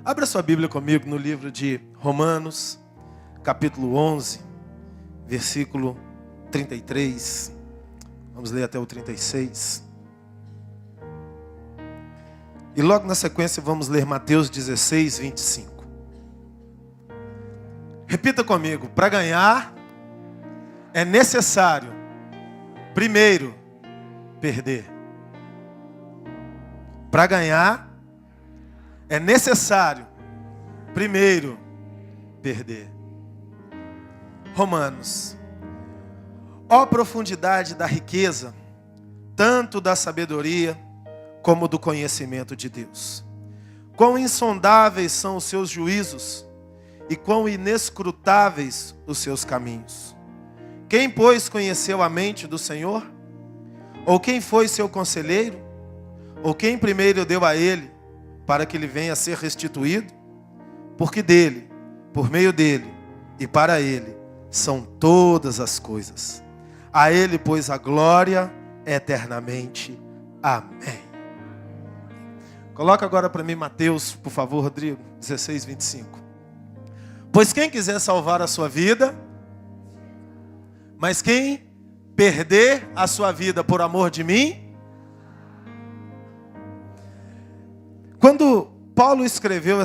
Abra sua Bíblia comigo no livro de Romanos, capítulo 11, versículo 33. Vamos ler até o 36. E logo na sequência vamos ler Mateus 16, 25. Repita comigo: para ganhar é necessário, primeiro, perder. Para ganhar é necessário, primeiro, perder. Romanos. Ó profundidade da riqueza, tanto da sabedoria como do conhecimento de Deus. Quão insondáveis são os seus juízos e quão inescrutáveis os seus caminhos. Quem, pois, conheceu a mente do Senhor? Ou quem foi seu conselheiro? Ou quem primeiro deu a ele, para que ele venha a ser restituído? Porque dele, por meio dele e para ele são todas as coisas. A ele, pois, a glória eternamente. Amém. Coloca agora para mim Mateus, por favor, Rodrigo, 16, 25. Pois quem quiser salvar a sua vida, mas quem perder a sua vida por amor de mim. Quando Paulo escreveu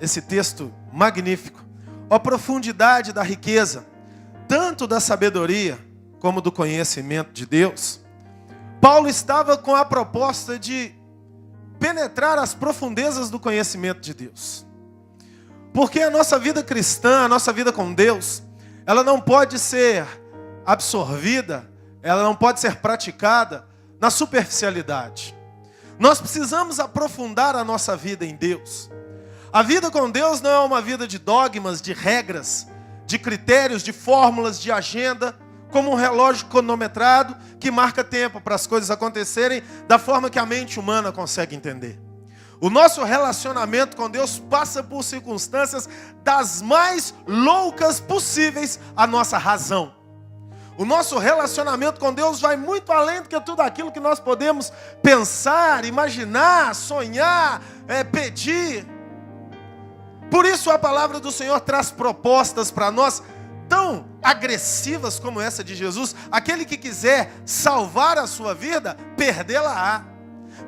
esse texto magnífico, a profundidade da riqueza, tanto da sabedoria como do conhecimento de Deus, Paulo estava com a proposta de penetrar as profundezas do conhecimento de Deus. Porque a nossa vida cristã, a nossa vida com Deus, ela não pode ser absorvida, ela não pode ser praticada na superficialidade. Nós precisamos aprofundar a nossa vida em Deus. A vida com Deus não é uma vida de dogmas, de regras, de critérios, de fórmulas, de agenda, como um relógio cronometrado que marca tempo para as coisas acontecerem da forma que a mente humana consegue entender. O nosso relacionamento com Deus passa por circunstâncias das mais loucas possíveis à nossa razão. O nosso relacionamento com Deus vai muito além do que tudo aquilo que nós podemos pensar, imaginar, sonhar, pedir. Por isso a palavra do Senhor traz propostas para nós tão agressivas como essa de Jesus. Aquele que quiser salvar a sua vida, perdê-la-á.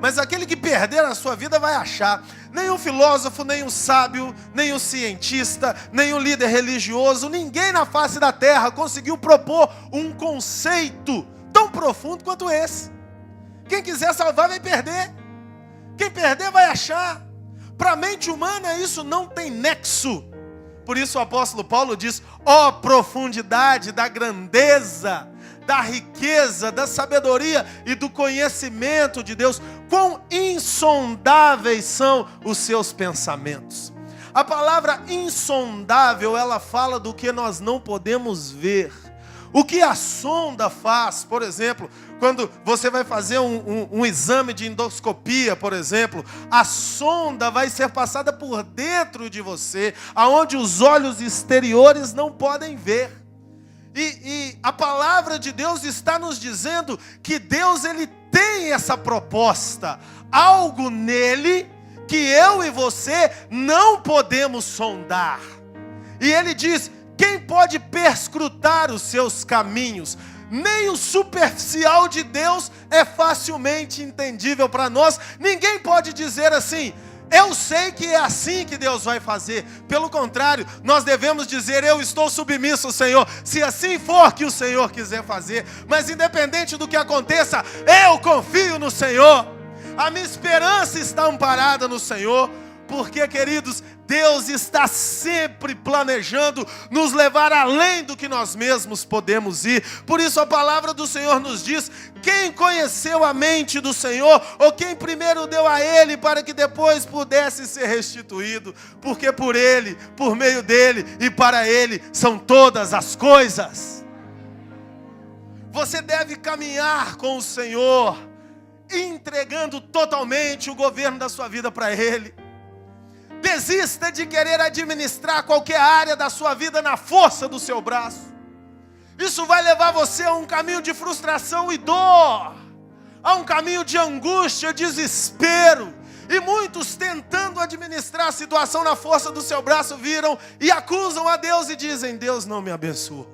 Mas aquele que perder a sua vida vai achar. Nenhum filósofo, nenhum sábio, nenhum cientista, nenhum líder religioso, ninguém na face da terra conseguiu propor um conceito tão profundo quanto esse. Quem quiser salvar vai perder. Quem perder vai achar. Para a mente humana isso não tem nexo. Por isso o apóstolo Paulo diz: ó profundidade da grandeza, da riqueza, da sabedoria e do conhecimento de Deus, quão insondáveis são os seus pensamentos. A palavra insondável, ela fala do que nós não podemos ver. O que a sonda faz, por exemplo, quando você vai fazer um exame de endoscopia, por exemplo, a sonda vai ser passada por dentro de você, aonde os olhos exteriores não podem ver. E a palavra de Deus está nos dizendo que Deus ele tem essa proposta, algo nele que eu e você não podemos sondar. E ele diz: quem pode perscrutar os seus caminhos? Nem o superficial de Deus é facilmente entendível para nós. Ninguém pode dizer assim: eu sei que é assim que Deus vai fazer. Pelo contrário, nós devemos dizer: eu estou submisso ao Senhor, se assim for que o Senhor quiser fazer. Mas independente do que aconteça, eu confio no Senhor. A minha esperança está amparada no Senhor. Porque, queridos, Deus está sempre planejando nos levar além do que nós mesmos podemos ir. Por isso a palavra do Senhor nos diz: quem conheceu a mente do Senhor, ou quem primeiro deu a Ele para que depois pudesse ser restituído? Porque por Ele, por meio dEle e para Ele são todas as coisas. Você deve caminhar com o Senhor, entregando totalmente o governo da sua vida para Ele. Desista de querer administrar qualquer área da sua vida na força do seu braço. Isso vai levar você a um caminho de frustração e dor, a um caminho de angústia, desespero. E muitos, tentando administrar a situação na força do seu braço, viram e acusam a Deus e dizem: Deus não me abençoa.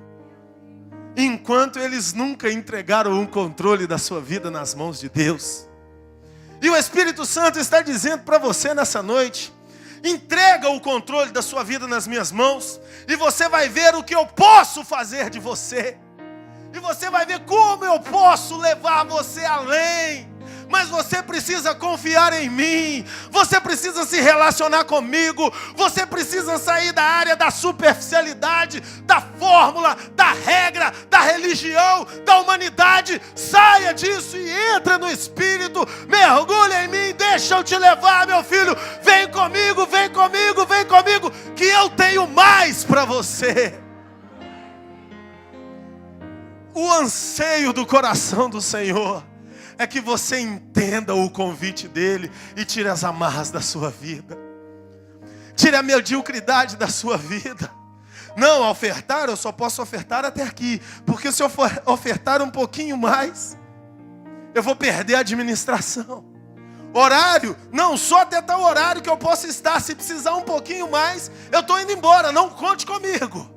Enquanto eles nunca entregaram o controle da sua vida nas mãos de Deus. E o Espírito Santo está dizendo para você nessa noite: entrega o controle da sua vida nas minhas mãos, e você vai ver o que eu posso fazer de você. E você vai ver como eu posso levar você além. Mas você precisa confiar em mim. Você precisa se relacionar comigo. Você precisa sair da área da superficialidade, da fórmula, da regra, da religião, da humanidade. Saia disso e entra no Espírito. Mergulha em mim, deixa eu te levar, meu filho. Vem comigo, vem comigo, vem comigo, que eu tenho mais para você. O anseio do coração do Senhor é que você entenda o convite dele e tire as amarras da sua vida. Tire a mediocridade da sua vida. Não, ofertar, eu só posso ofertar até aqui. Porque se eu for ofertar um pouquinho mais, eu vou perder a administração. Horário, não, só até tal horário que eu posso estar. Se precisar um pouquinho mais, eu estou indo embora, não conte comigo.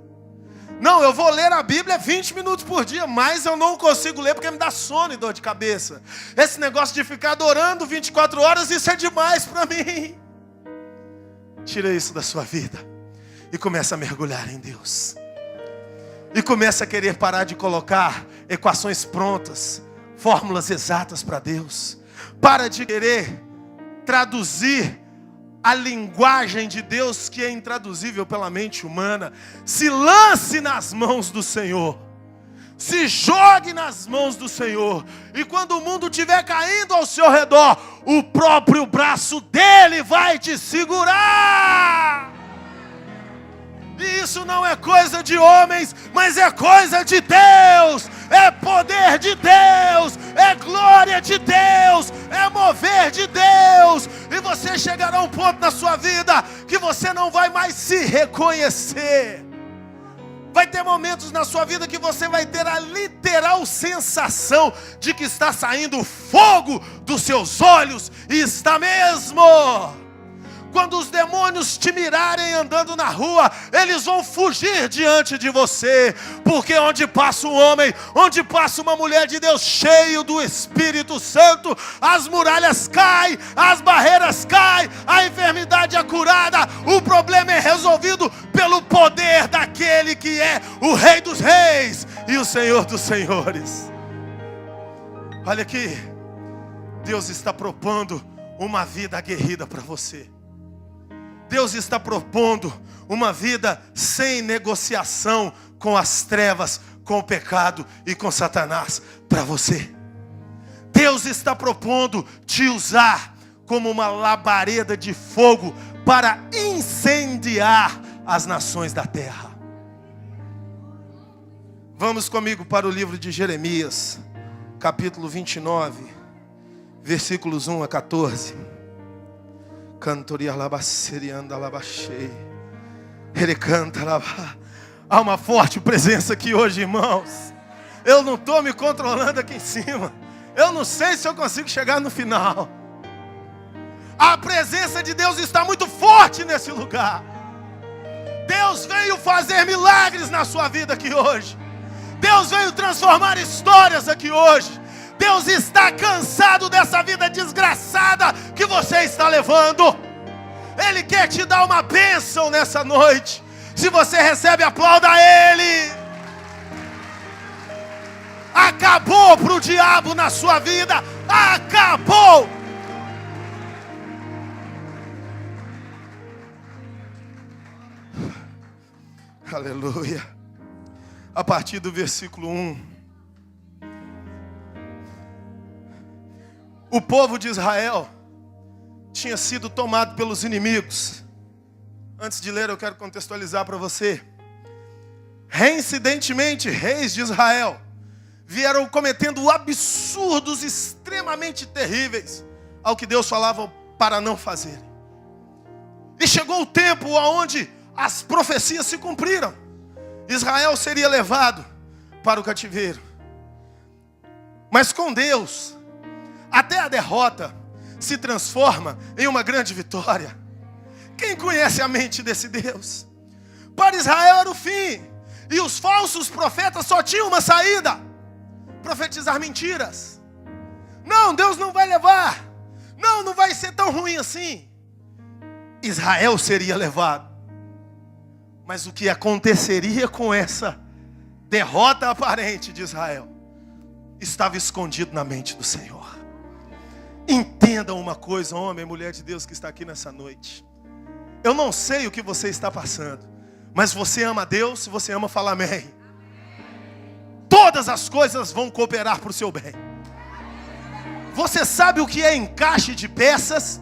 Não, eu vou ler a Bíblia 20 minutos por dia, mas eu não consigo ler porque me dá sono e dor de cabeça. Esse negócio de ficar adorando 24 horas, isso é demais para mim. Tira isso da sua vida e começa a mergulhar em Deus. E começa a querer parar de colocar equações prontas, fórmulas exatas para Deus. Para de querer traduzir a linguagem de Deus que é intraduzível pela mente humana. Se lance nas mãos do Senhor. Se jogue nas mãos do Senhor. E quando o mundo estiver caindo ao seu redor, o próprio braço dele vai te segurar. E isso não é coisa de homens, mas é coisa de Deus. É poder de Deus. É glória de Deus. É mover de Deus. E você chegará a um ponto na sua vida que você não vai mais se reconhecer. Vai ter momentos na sua vida que você vai ter a literal sensação de que está saindo fogo dos seus olhos. E está mesmo. Quando os demônios te mirarem andando na rua, eles vão fugir diante de você. Porque onde passa um homem, onde passa uma mulher de Deus cheio do Espírito Santo, as muralhas caem, as barreiras caem, a enfermidade é curada, o problema é resolvido pelo poder daquele que é o Rei dos Reis e o Senhor dos Senhores. Olha aqui, Deus está propondo uma vida aguerrida para você. Deus está propondo uma vida sem negociação com as trevas, com o pecado e com Satanás para você. Deus está propondo te usar como uma labareda de fogo para incendiar as nações da terra. Vamos comigo para o livro de Jeremias, capítulo 29, versículos 1 a 14. Cantoria labacerianda labachei. Ele canta labá. Há uma forte presença aqui hoje, irmãos. Eu não estou me controlando aqui em cima. Eu não sei se eu consigo chegar no final. A presença de Deus está muito forte nesse lugar. Deus veio fazer milagres na sua vida aqui hoje. Deus veio transformar histórias aqui hoje. Deus está cansado dessa vida desgraçada que você está levando. Ele quer te dar uma bênção nessa noite. Se você recebe, aplauda Ele. Acabou para o diabo na sua vida. Acabou. Aleluia. A partir do versículo 1. O povo de Israel tinha sido tomado pelos inimigos. Antes de ler, eu quero contextualizar para você. Reincidentemente, reis de Israel vieram cometendo absurdos extremamente terríveis ao que Deus falava para não fazerem. E chegou o tempo onde as profecias se cumpriram. Israel seria levado para o cativeiro. Mas com Deus, até a derrota se transforma em uma grande vitória. Quem conhece a mente desse Deus? Para Israel era o fim, e os falsos profetas só tinham uma saída: profetizar mentiras. Não, Deus não vai levar. Não, não vai ser tão ruim assim. Israel seria levado. Mas o que aconteceria com essa derrota aparente de Israel estava escondido na mente do Senhor. Entendam uma coisa, homem e mulher de Deus que está aqui nessa noite. Eu não sei o que você está passando, mas você ama a Deus, se você ama, fala amém. Todas as coisas vão cooperar para o seu bem. Você sabe o que é encaixe de peças?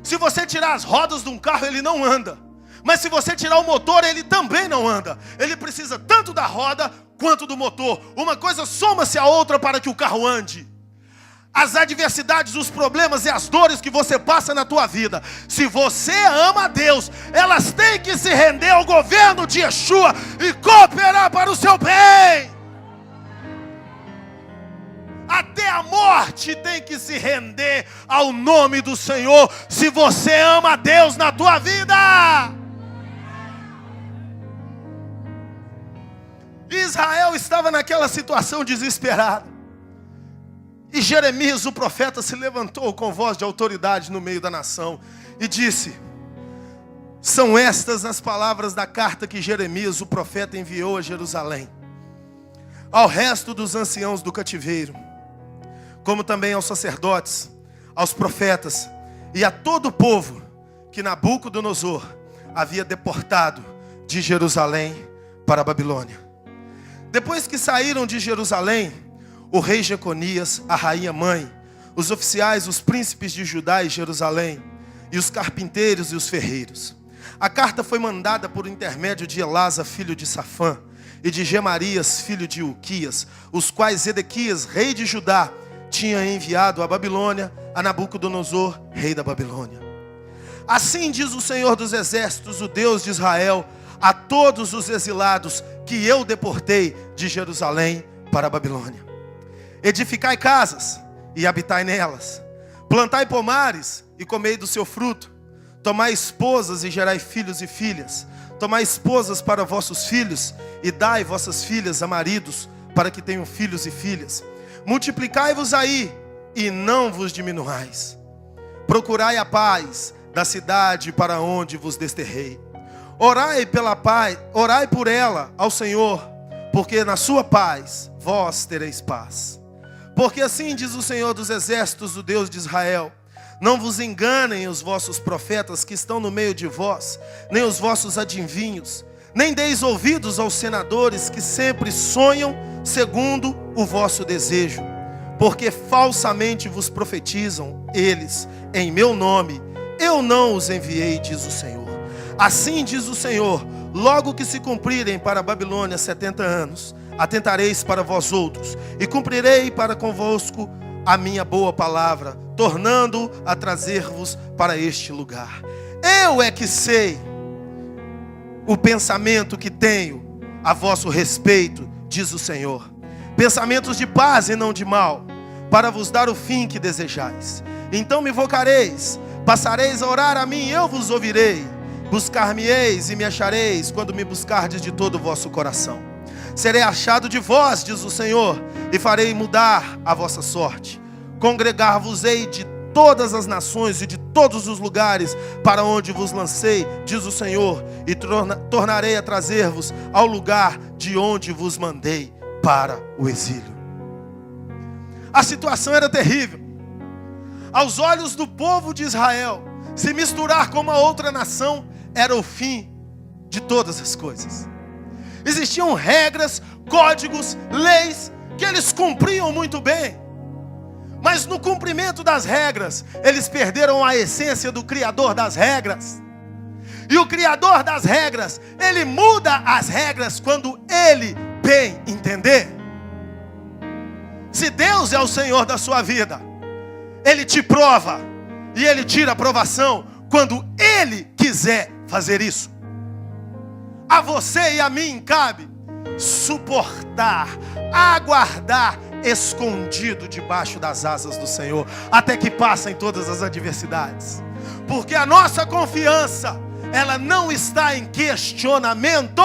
Se você tirar as rodas de um carro, ele não anda. Mas se você tirar o motor, ele também não anda. Ele precisa tanto da roda quanto do motor. Uma coisa soma-se à outra para que o carro ande. As adversidades, os problemas e as dores que você passa na tua vida, se você ama a Deus, elas têm que se render ao governo de Yeshua e cooperar para o seu bem. Até a morte tem que se render ao nome do Senhor, se você ama a Deus na tua vida. Israel estava naquela situação desesperada. E Jeremias, o profeta, se levantou com voz de autoridade no meio da nação e disse: são estas as palavras da carta que Jeremias, o profeta, enviou a Jerusalém, ao resto dos anciãos do cativeiro, como também aos sacerdotes, aos profetas e a todo o povo que Nabucodonosor havia deportado de Jerusalém para a Babilônia. Depois que saíram de Jerusalém, o rei Jeconias, a rainha mãe, os oficiais, os príncipes de Judá e Jerusalém, e os carpinteiros e os ferreiros. A carta foi mandada por intermédio de Elasa, filho de Safã, e de Gemarias, filho de Uquias, os quais Zedequias, rei de Judá, tinha enviado à Babilônia a Nabucodonosor, rei da Babilônia. Assim diz o Senhor dos Exércitos, o Deus de Israel, a todos os exilados que eu deportei de Jerusalém para a Babilônia: edificai casas e habitai nelas, plantai pomares e comei do seu fruto, tomai esposas e gerai filhos e filhas, tomai esposas para vossos filhos e dai vossas filhas a maridos, para que tenham filhos e filhas. Multiplicai-vos aí e não vos diminuais. Procurai a paz da cidade para onde vos desterrei. Orai pela paz, orai por ela ao Senhor, porque na sua paz vós tereis paz. Porque assim diz o Senhor dos Exércitos, o Deus de Israel: não vos enganem os vossos profetas que estão no meio de vós, nem os vossos adivinhos, nem deis ouvidos aos senadores que sempre sonham segundo o vosso desejo, porque falsamente vos profetizam eles em meu nome. Eu não os enviei, diz o Senhor. Assim diz o Senhor: logo que se cumprirem para a Babilônia 70 anos, atentareis para vós outros, e cumprirei para convosco a minha boa palavra, tornando a trazer-vos para este lugar. Eu é que sei o pensamento que tenho a vosso respeito, diz o Senhor: pensamentos de paz e não de mal, para vos dar o fim que desejais. Então me invocareis, passareis a orar a mim, eu vos ouvirei. Buscar-me-eis e me achareis, quando me buscardes de todo o vosso coração. Serei achado de vós, diz o Senhor, e farei mudar a vossa sorte. Congregar-vos-ei de todas as nações e de todos os lugares para onde vos lancei, diz o Senhor, e tornarei a trazer-vos ao lugar de onde vos mandei para o exílio. A situação era terrível. Aos olhos do povo de Israel, se misturar com uma outra nação era o fim de todas as coisas. Existiam regras, códigos, leis que eles cumpriam muito bem. Mas no cumprimento das regras, eles perderam a essência do Criador das regras. E o Criador das regras, Ele muda as regras quando Ele bem entender. Se Deus é o Senhor da sua vida, Ele te prova e Ele tira a provação quando Ele quiser fazer isso. A você e a mim cabe suportar, aguardar, escondido debaixo das asas do Senhor, até que passem todas as adversidades. Porque a nossa confiança, ela não está em questionamento.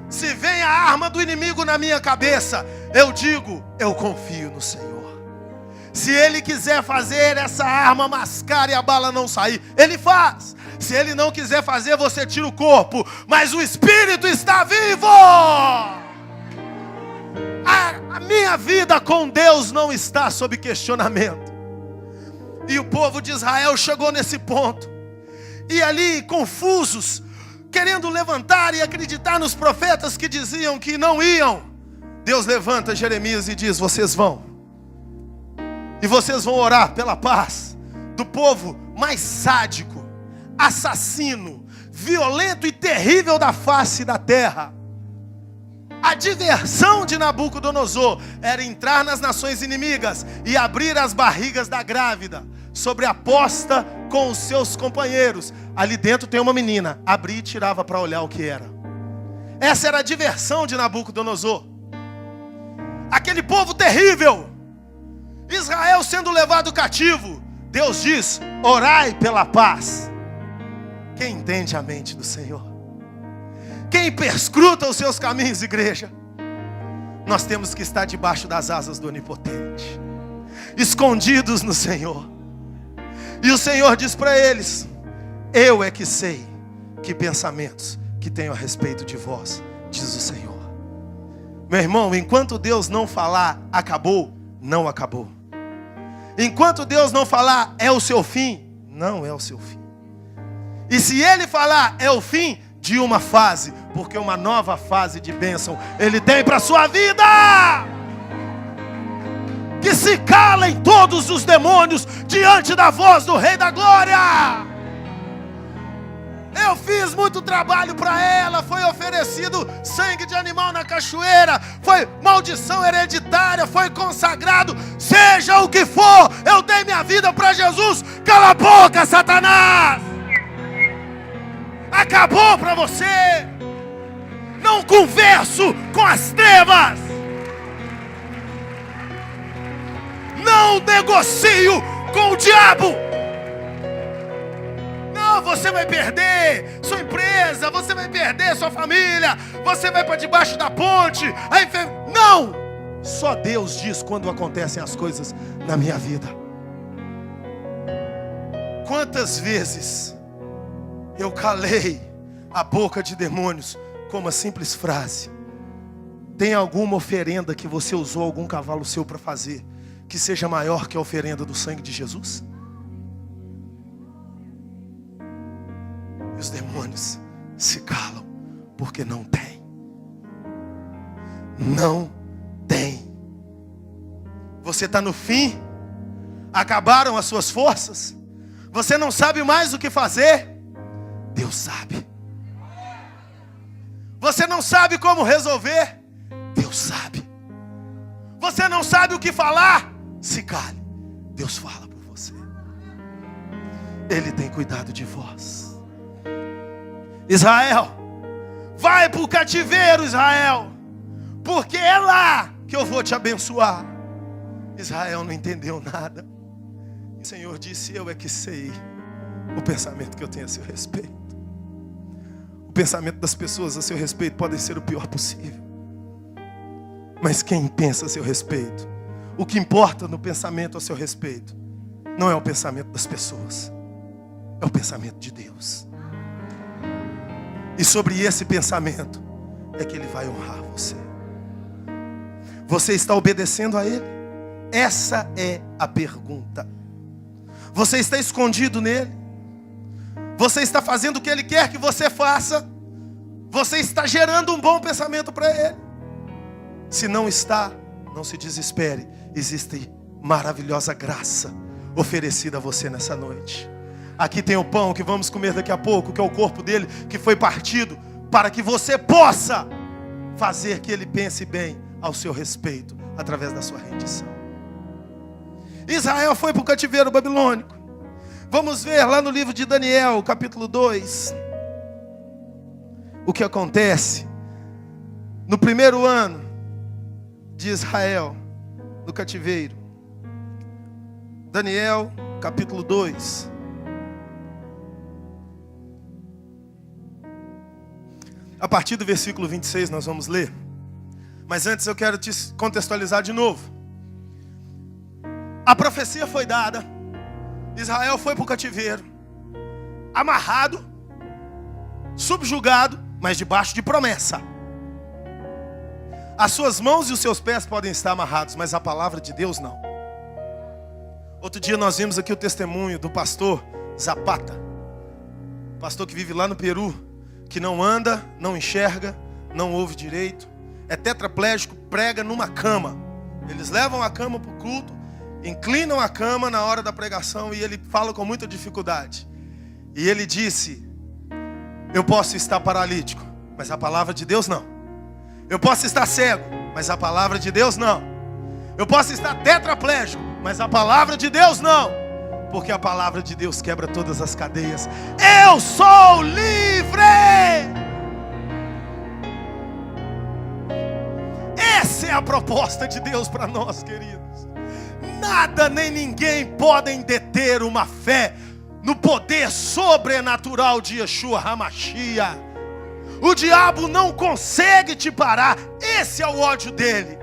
Se vem a arma do inimigo na minha cabeça, eu digo, eu confio no Senhor. Se Ele quiser fazer essa arma mascar e a bala não sair, Ele faz. Se Ele não quiser fazer, você tira o corpo, mas o Espírito está vivo. A minha vida com Deus não está sob questionamento. E o povo de Israel chegou nesse ponto. E ali, confusos, querendo levantar e acreditar nos profetas que diziam que não iam, Deus levanta Jeremias e diz, vocês vão. E vocês vão orar pela paz do povo mais sádico, assassino, violento e terrível da face da terra. A diversão de Nabucodonosor era entrar nas nações inimigas e abrir as barrigas da grávida, sobre a posta com os seus companheiros. Ali dentro tem uma menina, abria e tirava para olhar o que era. Essa era a diversão de Nabucodonosor. Aquele povo terrível, Israel sendo levado cativo, Deus diz, orai pela paz. Quem entende a mente do Senhor? Quem perscruta os seus caminhos, igreja? Nós temos que estar debaixo das asas do Onipotente, escondidos no Senhor. E o Senhor diz para eles, eu é que sei que pensamentos que tenho a respeito de vós, diz o Senhor. Meu irmão, enquanto Deus não falar, acabou, não acabou. Enquanto Deus não falar, é o seu fim, não é o seu fim. E se Ele falar, é o fim de uma fase, porque uma nova fase de bênção Ele tem para a sua vida. Que se calem todos os demônios diante da voz do Rei da Glória. Eu fiz muito trabalho para ela, foi oferecido sangue de animal na cachoeira, foi maldição hereditária, foi consagrado, seja o que for, eu dei minha vida para Jesus. Cala a boca, Satanás! Acabou para você. Não converso com as trevas. Não negocio com o diabo. Não, você vai perder sua empresa, você vai perder sua família, você vai para debaixo da ponte. Não! Só Deus diz quando acontecem as coisas na minha vida. Quantas vezes eu calei a boca de demônios com uma simples frase? Tem alguma oferenda que você usou algum cavalo seu para fazer que seja maior que a oferenda do sangue de Jesus? E os demônios se calam porque não tem. Não tem. Você está no fim, acabaram as suas forças, você não sabe mais o que fazer. Deus sabe. Você não sabe como resolver. Deus sabe. Você não sabe o que falar. Se cale. Deus fala por você. Ele tem cuidado de vós. Israel, vai para o cativeiro, Israel, porque é lá que eu vou te abençoar. Israel não entendeu nada. O Senhor disse, eu é que sei o pensamento que eu tenho a seu respeito. O pensamento das pessoas a seu respeito pode ser o pior possível, mas quem pensa a seu respeito, o que importa no pensamento a seu respeito, não é o pensamento das pessoas, é o pensamento de Deus. E sobre esse pensamento é que Ele vai honrar você. Você está obedecendo a Ele? Essa é a pergunta. Você está escondido nele? Você está fazendo o que Ele quer que você faça? Você está gerando um bom pensamento para Ele? Se não está, não se desespere. Existe maravilhosa graça oferecida a você nessa noite. Aqui tem o pão que vamos comer daqui a pouco, que é o corpo dele, que foi partido, para que você possa fazer que Ele pense bem ao seu respeito, através da sua rendição. Israel foi para o cativeiro babilônico. Vamos ver lá no livro de Daniel, capítulo 2, o que acontece no primeiro ano de Israel no cativeiro. Daniel, capítulo 2. A partir do versículo 26 nós vamos ler. Mas antes eu quero te contextualizar de novo. A profecia foi dada. Israel foi para o cativeiro, amarrado, subjugado, mas debaixo de promessa. As suas mãos e os seus pés podem estar amarrados, mas a palavra de Deus não. Outro dia nós vimos aqui o testemunho do pastor Zapata, pastor que vive lá no Peru, que não anda, não enxerga, não ouve direito, é tetraplégico, prega numa cama. Eles levam a cama para o culto, inclinam a cama na hora da pregação e ele fala com muita dificuldade. E ele disse: eu posso estar paralítico, mas a palavra de Deus não. Eu posso estar cego, mas a palavra de Deus não. Eu posso estar tetraplégico, mas a palavra de Deus não. Porque a palavra de Deus quebra todas as cadeias. Eu sou livre! Essa é a proposta de Deus para nós, queridos. Nada nem ninguém podem deter uma fé no poder sobrenatural de Yeshua HaMashiach. O diabo não consegue te parar. Esse é o ódio dele.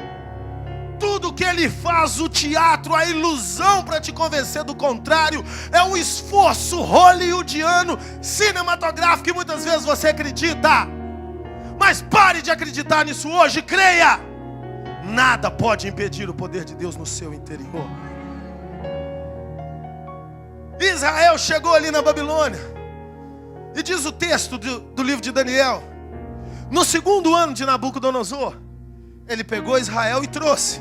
Tudo que ele faz, o teatro, a ilusão para te convencer do contrário, é um esforço hollywoodiano, cinematográfico, que muitas vezes você acredita. Mas pare de acreditar nisso hoje, creia. Nada pode impedir o poder de Deus no seu interior. Israel chegou ali na Babilônia. E diz o texto do livro de Daniel: no segundo ano de Nabucodonosor, ele pegou Israel e trouxe.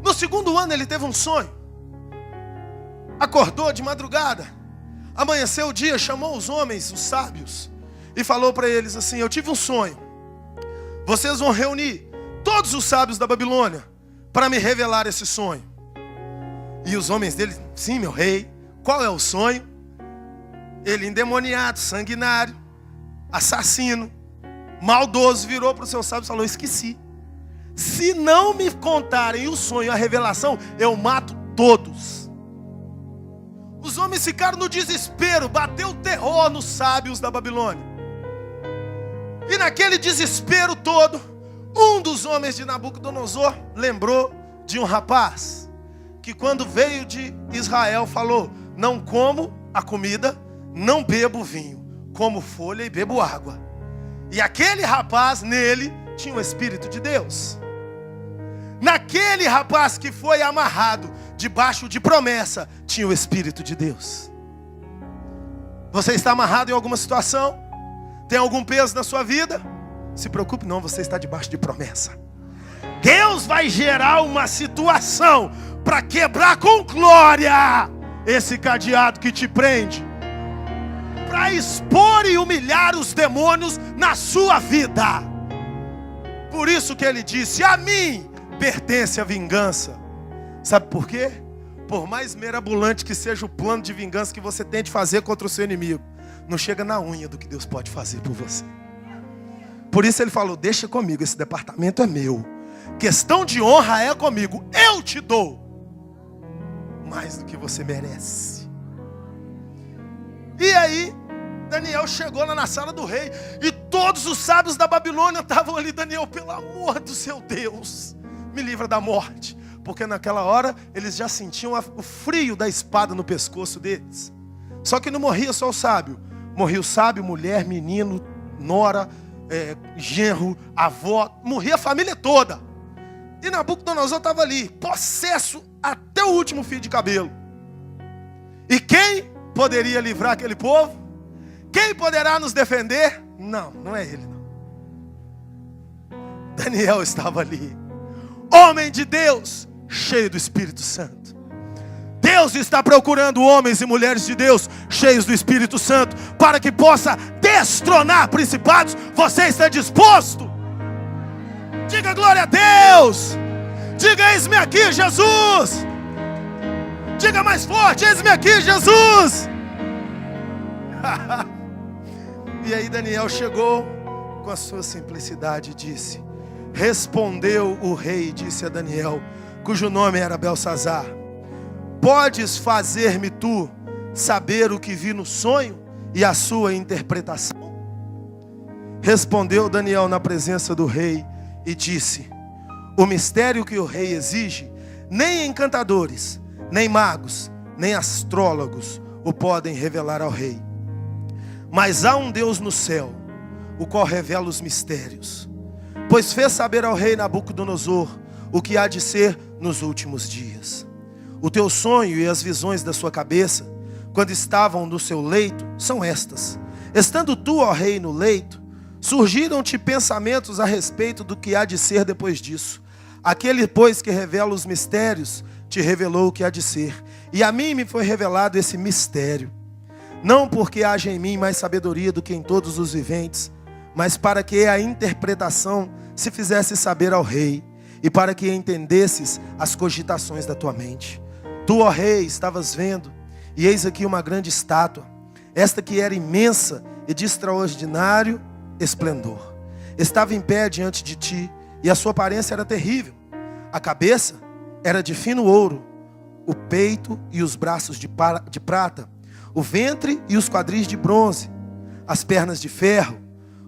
No segundo ano ele teve um sonho. Acordou de madrugada, amanheceu o dia, chamou os homens, os sábios, e falou para eles assim: eu tive um sonho. Vocês vão reunir todos os sábios da Babilônia para me revelar esse sonho. E os homens dele: sim, meu rei, qual é o sonho? Ele, endemoniado, sanguinário, assassino, maldoso, virou para os seus sábios e falou: esqueci. Se não me contarem o sonho, a revelação, eu mato todos. Os homens ficaram no desespero, bateu o terror nos sábios da Babilônia. E naquele desespero todo, um dos homens de Nabucodonosor lembrou de um rapaz que, quando veio de Israel, falou: não como a comida, não bebo vinho, como folha e bebo água. E aquele rapaz, nele, tinha o Espírito de Deus. Naquele rapaz que foi amarrado debaixo de promessa, tinha o Espírito de Deus. Você está amarrado em alguma situação? Tem algum peso na sua vida? Se preocupe não, você está debaixo de promessa. Deus vai gerar uma situação para quebrar com glória esse cadeado que te prende, para expor e humilhar os demônios na sua vida. Por isso que ele disse: a mim pertence a vingança. Sabe por quê? Por mais mirabolante que seja o plano de vingança que você tente fazer contra o seu inimigo, não chega na unha do que Deus pode fazer por você. Por isso ele falou: deixa comigo, esse departamento é meu. Questão de honra é comigo. Eu te dou mais do que você merece. E aí Daniel chegou lá na sala do rei, e todos os sábios da Babilônia estavam ali. Daniel, pelo amor do seu Deus, me livra da morte. Porque naquela hora eles já sentiam o frio da espada no pescoço deles. Só que não morria só o sábio. Morria o sábio, mulher, menino, nora, genro, avó. Morria a família toda. E Nabucodonosor estava ali, possesso até o último fio de cabelo. E quem poderia livrar aquele povo? Quem poderá nos defender? Não, não é ele não. Daniel estava ali, homem de Deus, cheio do Espírito Santo. Deus está procurando homens e mulheres de Deus cheios do Espírito Santo, para que possa destronar principados. Você está disposto? Diga glória a Deus. Diga: eis-me aqui, Jesus. Diga mais forte: eis-me aqui, Jesus. E aí Daniel chegou com a sua simplicidade e disse: Respondeu o rei e disse a Daniel, cujo nome era Beltsazar: podes fazer-me tu saber o que vi no sonho e a sua interpretação? Respondeu Daniel na presença do rei e disse: o mistério que o rei exige, nem encantadores, nem magos, nem astrólogos o podem revelar ao rei. Mas há um Deus no céu, o qual revela os mistérios. Pois fez saber ao rei Nabucodonosor o que há de ser nos últimos dias. O teu sonho e as visões da sua cabeça, quando estavam no seu leito, são estas: estando tu, ó rei, no leito, surgiram-te pensamentos a respeito do que há de ser depois disso. Aquele, pois, que revela os mistérios, te revelou o que há de ser. E a mim me foi revelado esse mistério. Não porque haja em mim mais sabedoria do que em todos os viventes, mas para que a interpretação se fizesse saber ao rei, e para que entendesses as cogitações da tua mente. Tu, ó rei, estavas vendo, e eis aqui uma grande estátua, esta que era imensa e de extraordinário esplendor. Estava em pé diante de ti, e a sua aparência era terrível. A cabeça era de fino ouro, o peito e os braços de prata, o ventre e os quadris de bronze, as pernas de ferro,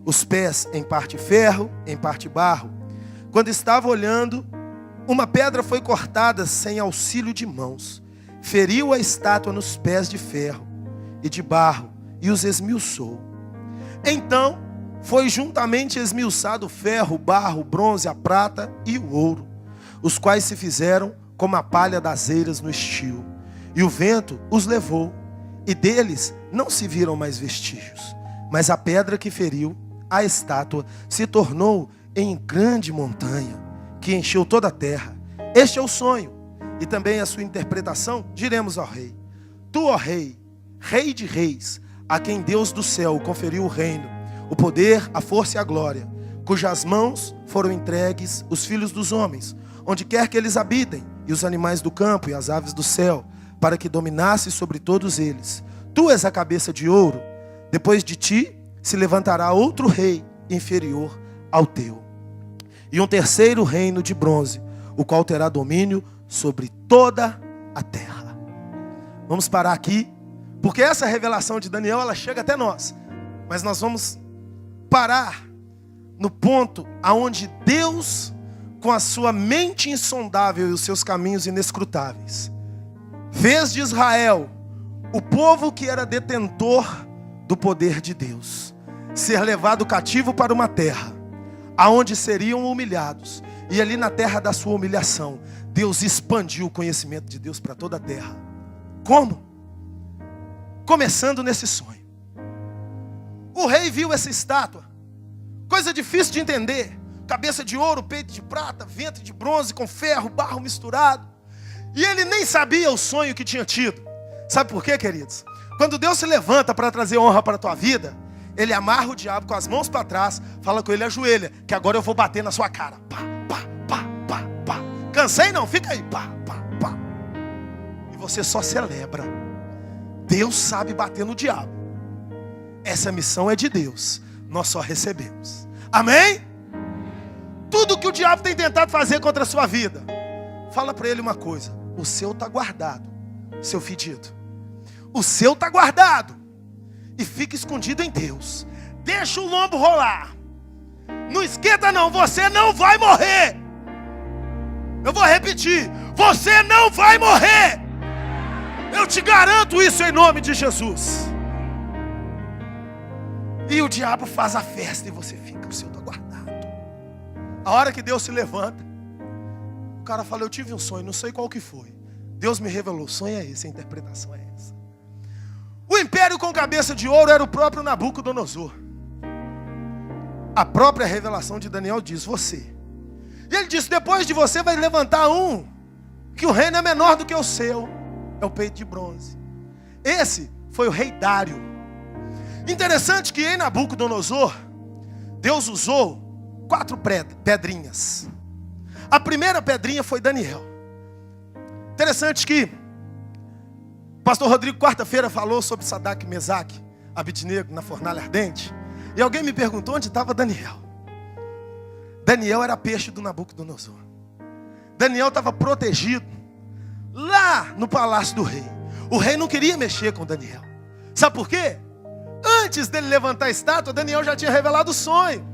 os pés em parte ferro, em parte barro. Quando estava olhando, uma pedra foi cortada sem auxílio de mãos, feriu a estátua nos pés de ferro e de barro e os esmiuçou. Então foi juntamente esmiuçado o ferro, o barro, o bronze, a prata e o ouro, os quais se fizeram como a palha das eiras no estio. E o vento os levou, e deles não se viram mais vestígios. Mas a pedra que feriu a estátua se tornou em grande montanha, que encheu toda a terra. Este é o sonho, e também a sua interpretação diremos ao rei. Tu, ó rei, rei de reis, a quem Deus do céu conferiu o reino, o poder, a força e a glória, cujas mãos foram entregues os filhos dos homens, onde quer que eles habitem, e os animais do campo e as aves do céu, para que dominasse sobre todos eles. Tu és a cabeça de ouro, depois de ti se levantará outro rei inferior ao teu. E um terceiro reino de bronze, o qual terá domínio sobre toda a terra. Vamos parar aqui, porque essa revelação de Daniel, ela chega até nós. Mas nós vamos parar no ponto aonde Deus, com a sua mente insondável e os seus caminhos inescrutáveis, fez de Israel o povo que era detentor do poder de Deus ser levado cativo para uma terra aonde seriam humilhados, e ali na terra da sua humilhação Deus expandiu o conhecimento de Deus para toda a terra. Como? Começando nesse sonho. O rei viu essa estátua, coisa difícil de entender, cabeça de ouro, peito de prata, ventre de bronze com ferro, barro misturado. E ele nem sabia o sonho que tinha tido. Sabe por quê, queridos? Quando Deus se levanta para trazer honra para a tua vida, Ele amarra o diabo com as mãos para trás, fala com ele, ajoelha, que agora eu vou bater na sua cara. Pá, pá, pá, pá, pá. Cansei não? Fica aí. Pá, pá, pá. E você só celebra. Deus sabe bater no diabo. Essa missão é de Deus. Nós só recebemos. Amém? Tudo que o diabo tem tentado fazer contra a sua vida, fala para ele uma coisa: o seu está guardado, seu fedido. O seu está guardado. E fica escondido em Deus. Deixa o lombo rolar. Não esquenta não, você não vai morrer. Eu vou repetir, você não vai morrer. Eu te garanto isso em nome de Jesus. E o diabo faz a festa e você fica, o seu está guardado. A hora que Deus se levanta, o cara fala, eu tive um sonho, não sei qual que foi. Deus me revelou, o sonho é esse, a interpretação é essa. O império com cabeça de ouro era o próprio Nabucodonosor. A própria revelação de Daniel diz, você. E ele disse, depois de você vai levantar um, que o reino é menor do que o seu. É o peito de bronze. Esse foi o rei Dário. Interessante que em Nabucodonosor, Deus usou 4 pedrinhas. A primeira pedrinha foi Daniel. Interessante que Pastor Rodrigo, quarta-feira, falou sobre Sadraque, Mesaque, Abednego na fornalha ardente. E alguém me perguntou onde estava Daniel. Daniel era peixe do Nabucodonosor. Daniel estava protegido lá no palácio do rei. O rei não queria mexer com Daniel. Sabe por quê? Antes dele levantar a estátua, Daniel já tinha revelado o sonho.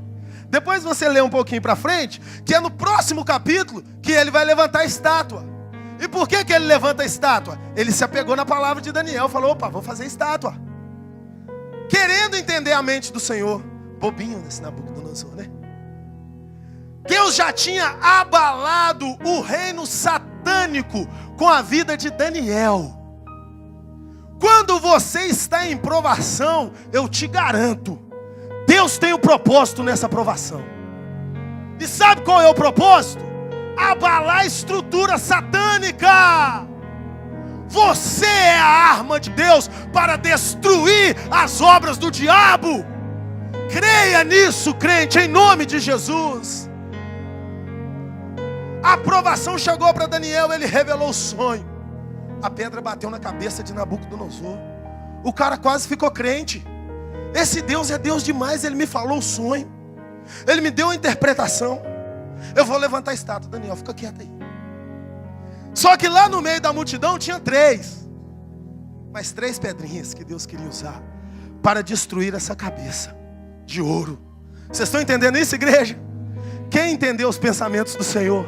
Depois você lê um pouquinho para frente, que é no próximo capítulo que ele vai levantar a estátua. E por que ele levanta a estátua? Ele se apegou na palavra de Daniel, falou, opa, vou fazer estátua. Querendo entender a mente do Senhor. Bobinho nesse Nabucodonosor, né? Deus já tinha abalado o reino satânico com a vida de Daniel. Quando você está em provação, eu te garanto, Deus tem um propósito nessa provação. E sabe qual é o propósito? Abalar a estrutura satânica. Você é a arma de Deus para destruir as obras do diabo. Creia nisso, crente, em nome de Jesus. A aprovação chegou para Daniel, ele revelou o sonho. A pedra bateu na cabeça de Nabucodonosor. O cara quase ficou crente. Esse Deus é Deus demais, ele me falou o sonho. Ele me deu a interpretação. Eu vou levantar a estátua. Daniel, fica quieto aí. Só que lá no meio da multidão tinha 3. Mas 3 pedrinhas que Deus queria usar para destruir essa cabeça de ouro. Vocês estão entendendo isso, igreja? Quem entendeu os pensamentos do Senhor?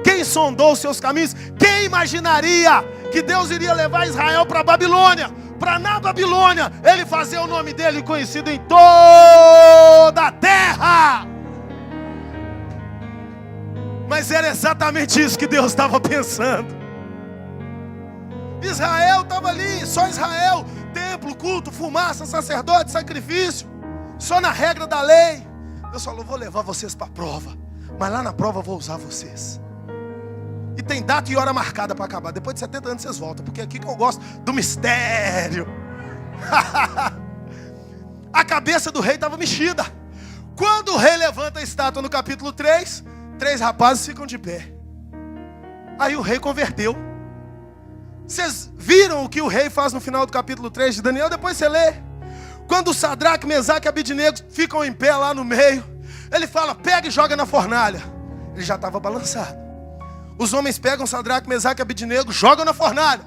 Quem sondou os seus caminhos? Quem imaginaria que Deus iria levar Israel para a Babilônia? Para na Babilônia ele fazer o nome dele conhecido em toda a terra. Mas era exatamente isso que Deus estava pensando. Israel estava ali, só Israel, templo, culto, fumaça, sacerdote, sacrifício, só na regra da lei. Deus falou, vou levar vocês para a prova, mas lá na prova eu vou usar vocês. E tem data e hora marcada para acabar. Depois de 70 anos vocês voltam, porque é aqui que eu gosto do mistério. A cabeça do rei estava mexida. Quando o rei levanta a estátua no capítulo 3, 3 rapazes ficam de pé. Aí o rei converteu. Vocês viram o que o rei faz no final do capítulo 3 de Daniel? Depois você lê. Quando Sadraque, Mesaque e Abidnego ficam em pé lá no meio, ele fala, pega e joga na fornalha. Ele já estava balançado. Os homens pegam Sadraque, Mesaque e Abidnego, jogam na fornalha.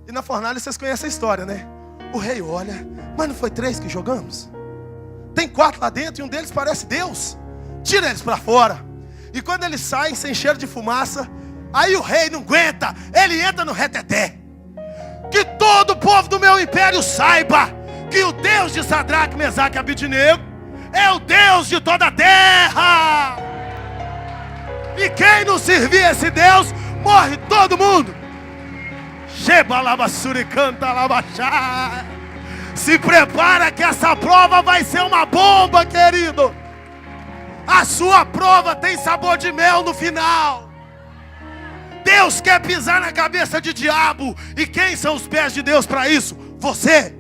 E na fornalha vocês conhecem a história, né? O rei olha, mas não foi 3 que jogamos? Tem 4 lá dentro e um deles parece Deus. Tira eles para fora. E quando eles saem sem cheiro de fumaça, aí o rei não aguenta, ele entra no reteté. Que todo o povo do meu império saiba que o Deus de Sadraque, Mesaque e Abidnego é o Deus de toda a terra. E quem não servir esse Deus, morre todo mundo. Se prepara que essa prova vai ser uma bomba, querido. A sua prova tem sabor de mel no final. Deus quer pisar na cabeça de diabo. E quem são os pés de Deus para isso? Você.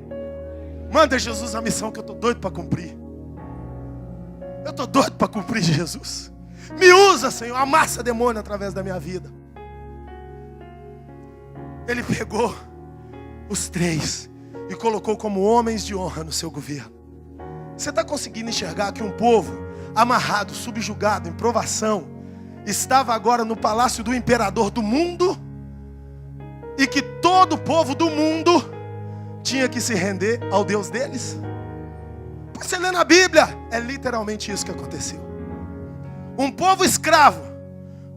Manda Jesus a missão que eu estou doido para cumprir. Eu estou doido para cumprir, Jesus. Me usa, Senhor, amassa demônio através da minha vida. Ele pegou os 3 e colocou como homens de honra no seu governo. Você está conseguindo enxergar que um povo amarrado, subjugado, em provação, estava agora no palácio do imperador do mundo, e que todo o povo do mundo tinha que se render ao Deus deles? Você lê na Bíblia, é literalmente isso que aconteceu. Um povo escravo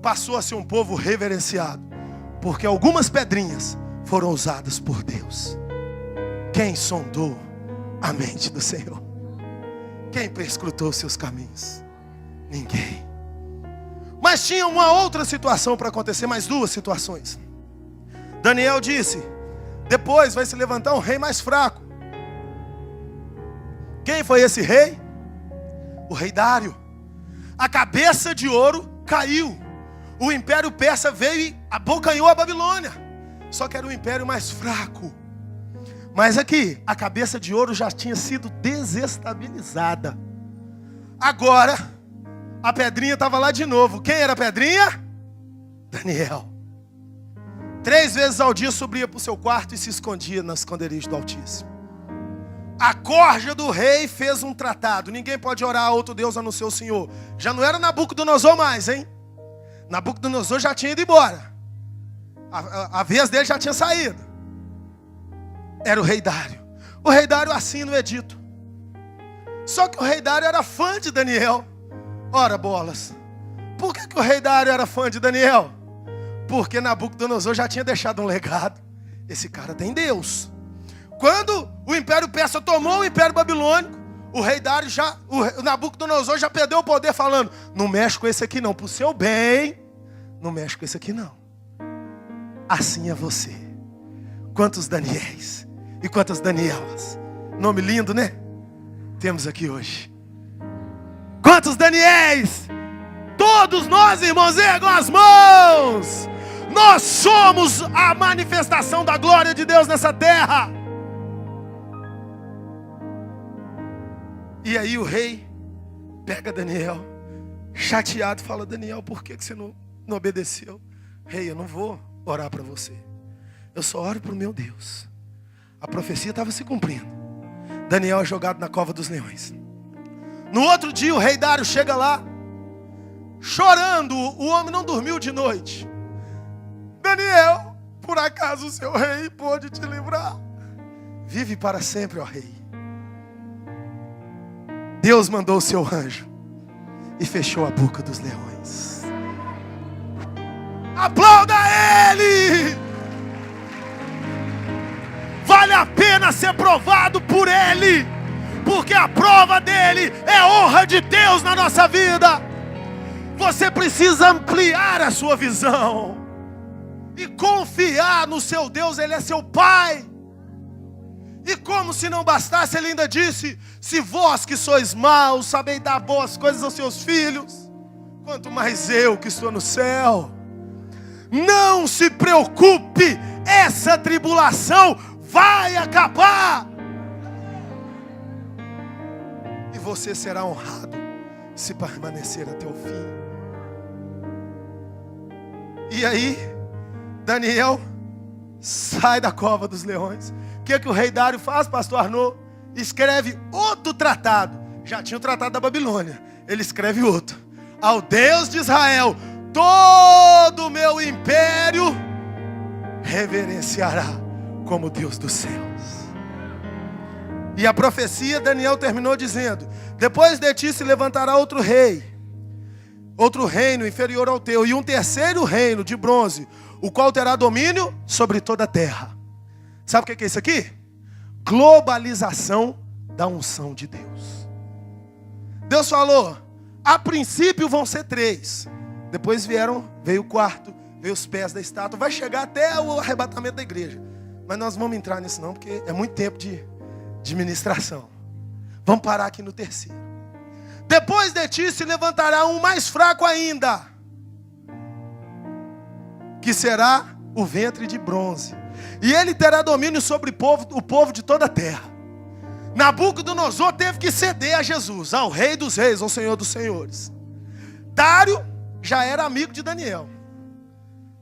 passou a ser um povo reverenciado, porque algumas pedrinhas foram usadas por Deus. Quem sondou a mente do Senhor? Quem perscrutou seus caminhos? Ninguém. Mas tinha uma outra situação para acontecer, mais 2 situações. Daniel disse, depois vai se levantar um rei mais fraco. Quem foi esse rei? O rei Dário. A cabeça de ouro caiu. O império persa veio e abocanhou a Babilônia. Só que era um império mais fraco. Mas aqui, a cabeça de ouro já tinha sido desestabilizada. Agora, a pedrinha estava lá de novo. Quem era a pedrinha? Daniel. 3 vezes ao dia subia para o seu quarto e se escondia no esconderijo do Altíssimo. A corja do rei fez um tratado. Ninguém pode orar a outro Deus a não ser o Senhor. Já não era Nabucodonosor mais, hein? Nabucodonosor já tinha ido embora. A vez dele já tinha saído. Era o rei Dário. O rei Dário assina o edito. Só que o rei Dário era fã de Daniel. Ora, bolas. Por que o rei Dário era fã de Daniel? Porque Nabucodonosor já tinha deixado um legado. Esse cara tem Deus. Quando o Império Persa tomou o Império Babilônico, o rei Dário o Nabucodonosor já perdeu o poder falando, não mexe com esse aqui não, pro seu bem, não mexe com esse aqui não. Assim é você. Quantos Daniéis e quantas Danielas. Nome lindo, né? Temos aqui hoje. Quantos Daniéis? Todos nós, irmãos, ergam as mãos. Nós somos a manifestação da glória de Deus nessa terra. E aí o rei pega Daniel, chateado, fala, Daniel, por que você não obedeceu? Rei, eu não vou orar para você. Eu só oro para o meu Deus. A profecia estava se cumprindo. Daniel é jogado na cova dos leões. No outro dia o rei Dário chega lá, chorando, o homem não dormiu de noite. Daniel, por acaso o seu rei pôde te livrar? Vive para sempre, ó rei. Deus mandou o seu anjo e fechou a boca dos leões. Aplauda ele! Vale a pena ser provado por ele, porque a prova dele é honra de Deus na nossa vida. Você precisa ampliar a sua visão e confiar no seu Deus, ele é seu Pai. E como se não bastasse, ele ainda disse, se vós que sois maus, sabeis dar boas coisas aos seus filhos, quanto mais eu que estou no céu. Não se preocupe, essa tribulação vai acabar. E você será honrado se permanecer até o fim. E aí, Daniel sai da cova dos leões. O que o rei Dário faz, pastor Arnaud? Escreve outro tratado. Já tinha o tratado da Babilônia. Ele escreve outro. Ao Deus de Israel, todo o meu império reverenciará como Deus dos céus. E a profecia, Daniel terminou dizendo, depois de ti se levantará outro rei, outro reino inferior ao teu, e um terceiro reino de bronze, o qual terá domínio sobre toda a terra. Sabe o que é isso aqui? Globalização da unção de Deus. Deus falou, a princípio vão ser 3. Depois veio o quarto, veio os pés da estátua. Vai chegar até o arrebatamento da igreja. Mas nós vamos entrar nisso não, porque é muito tempo de ministração. Vamos parar aqui no terceiro. Depois de ti se levantará um mais fraco ainda, que será o ventre de bronze. E ele terá domínio sobre o povo de toda a terra. Nabucodonosor teve que ceder a Jesus, ao rei dos reis, ao senhor dos senhores. Dário já era amigo de Daniel.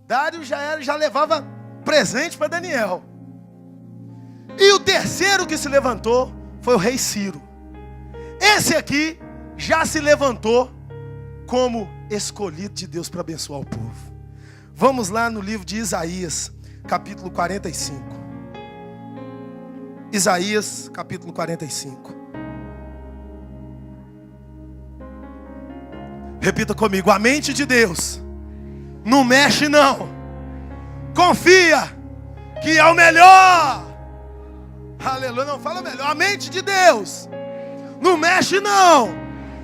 Dário já levava presente para Daniel. E o terceiro que se levantou foi o rei Ciro. Esse aqui já se levantou como escolhido de Deus para abençoar o povo. Vamos lá no livro de Isaías, capítulo 45. Isaías, capítulo 45. Repita comigo, a mente de Deus não mexe não. Confia que é o melhor. Aleluia, não fala melhor. A mente de Deus não mexe não.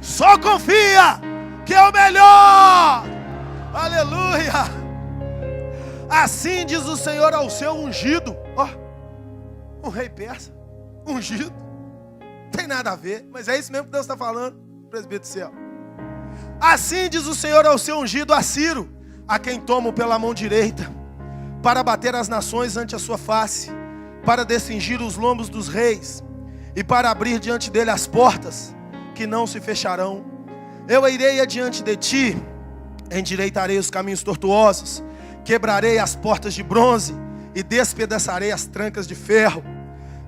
Só confia que é o melhor. Aleluia. Assim diz o Senhor ao seu ungido. Ó, um rei persa, ungido. Não tem nada a ver, mas é isso mesmo que Deus está falando, presbítero do céu. Assim diz o Senhor ao seu ungido, a Ciro, a quem tomo pela mão direita, para bater as nações ante a sua face, para descingir os lombos dos reis, e para abrir diante dele as portas, que não se fecharão. Eu irei adiante de ti, endireitarei os caminhos tortuosos, quebrarei as portas de bronze, e despedaçarei as trancas de ferro.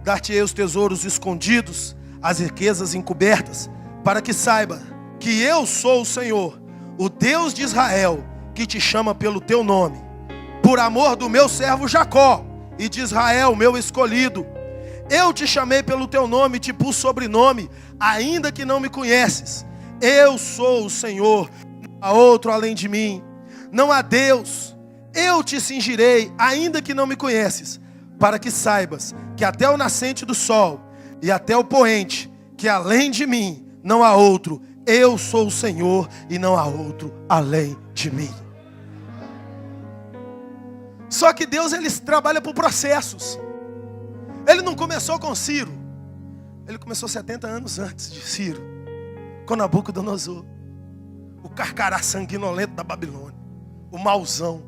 dar-te-ei os tesouros escondidos, as riquezas encobertas, para que saiba que eu sou o Senhor, o Deus de Israel, que te chama pelo teu nome, por amor do meu servo Jacó e de Israel, meu escolhido. Eu te chamei pelo teu nome e te pus sobrenome, ainda que não me conheces. Eu sou o Senhor, não há outro além de mim, não há Deus. Eu te cingirei, ainda que não me conheces, para que saibas que até o nascente do sol e até o poente, que além de mim não há outro. Eu sou o Senhor e não há outro além de mim. Só que Deus, ele trabalha por processos. Ele não começou com Ciro. Ele começou 70 anos antes de Ciro, com Nabucodonosor, o carcará sanguinolento da Babilônia, o mauzão,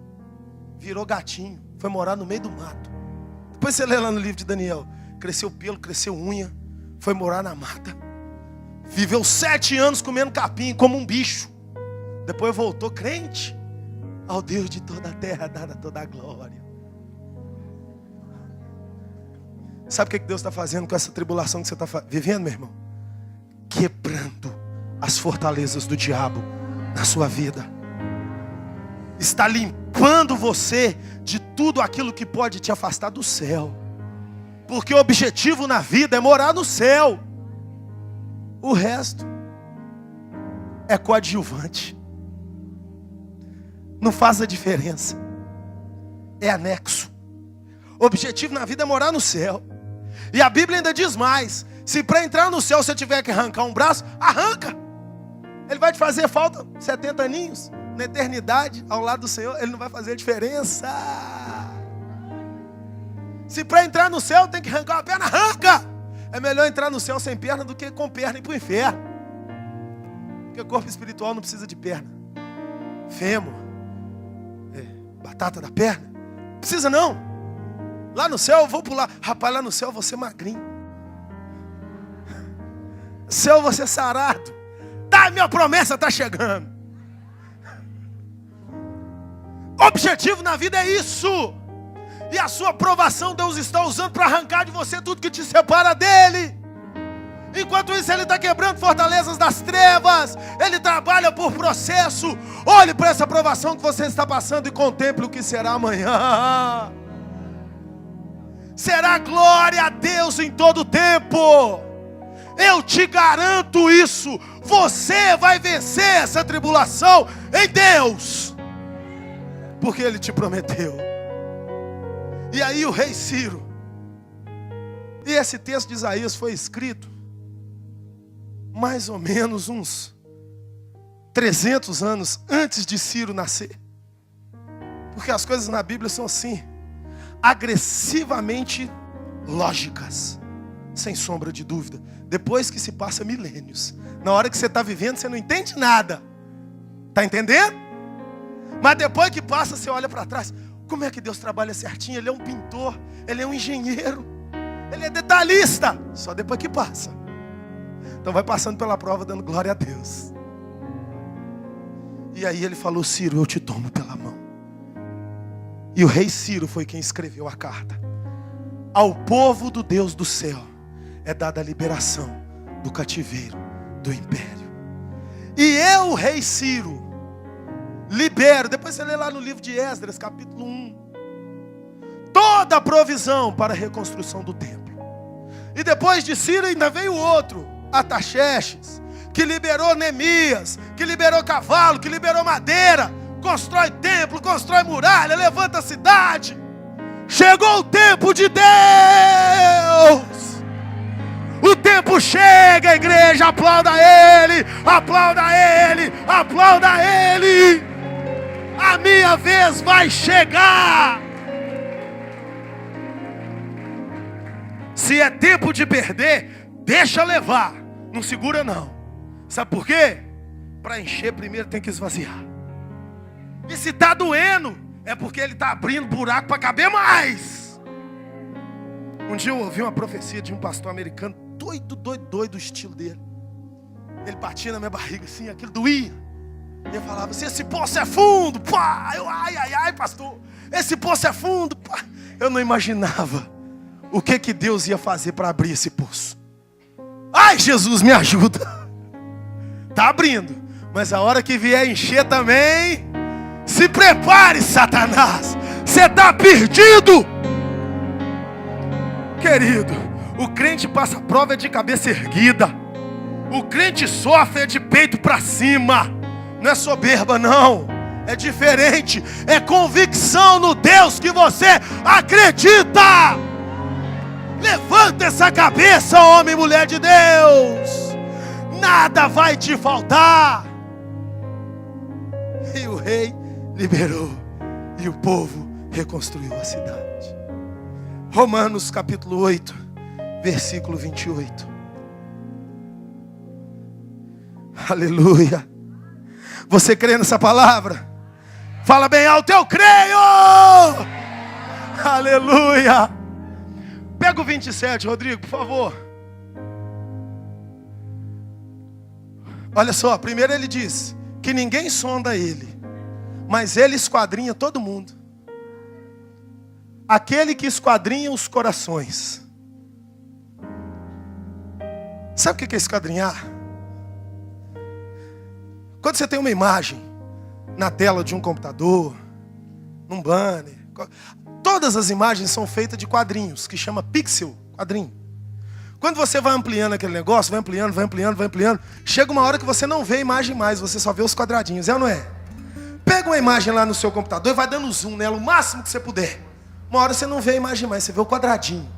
virou gatinho, foi morar no meio do mato. Depois você lê lá no livro de Daniel, cresceu pelo, cresceu unha, foi morar na mata, viveu 7 anos comendo capim como um bicho. Depois voltou crente. Ao Deus de toda a terra dada toda a glória. Sabe o que Deus está fazendo com essa tribulação que você está vivendo, meu irmão? Quebrando as fortalezas do diabo na sua vida. Está limpando você de tudo aquilo que pode te afastar do céu. Porque o objetivo na vida é morar no céu. O resto é coadjuvante. Não faz a diferença. É anexo. O objetivo na vida é morar no céu. E a Bíblia ainda diz mais: se para entrar no céu você tiver que arrancar um braço, arranca. Ele vai te fazer falta 70 aninhos. Na eternidade, ao lado do Senhor, ele não vai fazer diferença. Se para entrar no céu tem que arrancar uma perna, arranca. É melhor entrar no céu sem perna do que com perna e ir para o inferno. Porque o corpo espiritual não precisa de perna. Fêmur, batata da perna, precisa não. Lá no céu eu vou pular. Rapaz, lá no céu eu vou ser magrinho. Céu eu vou ser sarado. Tá, minha promessa está chegando. Objetivo na vida é isso. E a sua aprovação Deus está usando para arrancar de você tudo que te separa dele. Enquanto isso ele está quebrando fortalezas das trevas. Ele trabalha por processo. Olhe para essa aprovação que você está passando e contemple o que será amanhã. Será glória a Deus em todo tempo. Eu te garanto isso. Você vai vencer essa tribulação em Deus, porque ele te prometeu. E aí o rei Ciro, e esse texto de Isaías foi escrito mais ou menos uns 300 anos antes de Ciro nascer. Porque as coisas na Bíblia são assim, agressivamente lógicas, sem sombra de dúvida. Depois que se passa milênios, na hora que você está vivendo, você não entende nada. Está entendendo? Mas depois que passa, você olha para trás. Como é que Deus trabalha certinho? Ele é um pintor, ele é um engenheiro, ele é detalhista. Só depois que passa. Então vai passando pela prova, dando glória a Deus. E aí ele falou: Ciro, eu te tomo pela mão. E o rei Ciro foi quem escreveu a carta. Ao povo do Deus do céu é dada a liberação do cativeiro do império. E eu, rei Ciro, libero, depois você lê lá no livro de Esdras, capítulo 1, toda a provisão para a reconstrução do templo. E depois de Ciro ainda veio outro, Artaxerxes, que liberou Neemias, que liberou cavalo, que liberou madeira, constrói templo, constrói muralha, levanta a cidade. Chegou o tempo de Deus. O tempo chega, igreja, aplauda Ele, aplauda Ele, aplauda Ele. A minha vez vai chegar. Se é tempo de perder, deixa levar, não segura não. Sabe por quê? Para encher primeiro tem que esvaziar. E se está doendo, é porque Ele está abrindo buraco para caber mais. Um dia eu ouvi uma profecia de um pastor americano, doido o estilo dele. Ele batia na minha barriga assim, aquilo doía. E eu falava assim: esse poço é fundo, pá. Eu, ai, pastor, esse poço é fundo, pá. Eu não imaginava o que Deus ia fazer para abrir esse poço. Ai, Jesus, me ajuda. Está abrindo, mas a hora que vier encher também, se prepare, Satanás. Você está perdido. Querido, o crente passa prova de cabeça erguida. O crente sofre de peito para cima. Não é soberba, não. É diferente. É convicção no Deus que você acredita. Levanta essa cabeça, homem e mulher de Deus. Nada vai te faltar. E o rei liberou. E o povo reconstruiu a cidade. Romanos capítulo 8, versículo 28. Aleluia. Você crê nessa palavra? Fala bem alto, eu creio. Aleluia. Pega o 27, Rodrigo, por favor. Olha só, primeiro ele diz que ninguém sonda ele, mas ele esquadrinha todo mundo. Aquele que esquadrinha os corações. Sabe o que é esquadrinhar? Quando você tem uma imagem na tela de um computador, num banner, todas as imagens são feitas de quadrinhos, que chama pixel, quadrinho. Quando você vai ampliando aquele negócio, vai ampliando, chega uma hora que você não vê a imagem mais, você só vê os quadradinhos, é ou não é? Pega uma imagem lá no seu computador e vai dando zoom nela o máximo que você puder. Uma hora você não vê a imagem mais, você vê o quadradinho.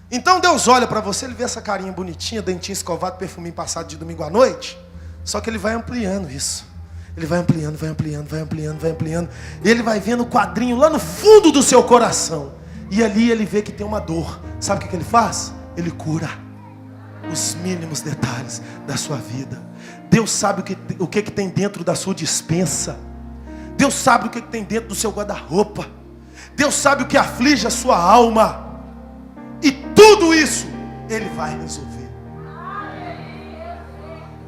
Então Deus olha para você, ele vê essa carinha bonitinha, dentinho escovado, perfuminho passado de domingo à noite. Só que ele vai ampliando isso. Ele vai ampliando. E ele vai vendo o quadrinho lá no fundo do seu coração. E ali ele vê que tem uma dor. Sabe o que ele faz? Ele cura os mínimos detalhes da sua vida. Deus sabe o que tem dentro da sua despensa. Deus sabe o que tem dentro do seu guarda-roupa. Deus sabe o que aflige a sua alma. E tudo isso Ele vai resolver.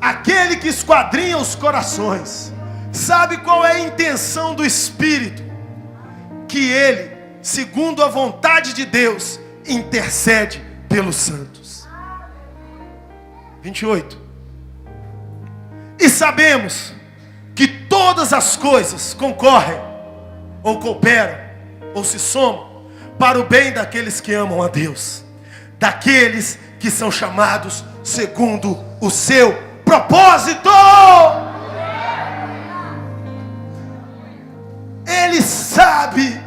Aquele que esquadrinha os corações sabe qual é a intenção do Espírito. Que Ele, segundo a vontade de Deus, intercede pelos santos. 28. E sabemos que todas as coisas concorrem, ou cooperam, ou se somam para o bem daqueles que amam a Deus, daqueles que são chamados segundo o seu propósito. Ele sabe,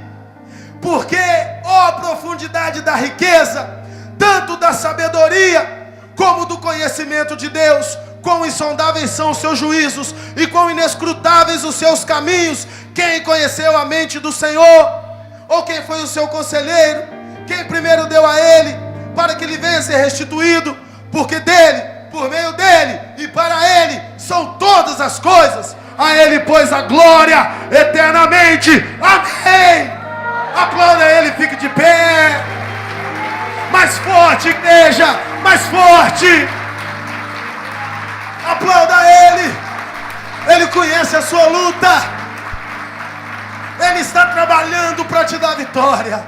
porque ó profundidade da riqueza, tanto da sabedoria como do conhecimento de Deus. Quão insondáveis são os seus juízos e quão inescrutáveis os seus caminhos. Quem conheceu a mente do Senhor? Ou quem foi o seu conselheiro? Quem primeiro deu a ele, para que ele venha ser restituído? Porque dele, por meio dele e para ele são todas as coisas. A ele, pois, a glória eternamente. Amém. Aplauda ele, fique de pé. Mais forte, igreja, mais forte. Aplauda Ele. Ele conhece a sua luta. Ele está trabalhando para te dar vitória.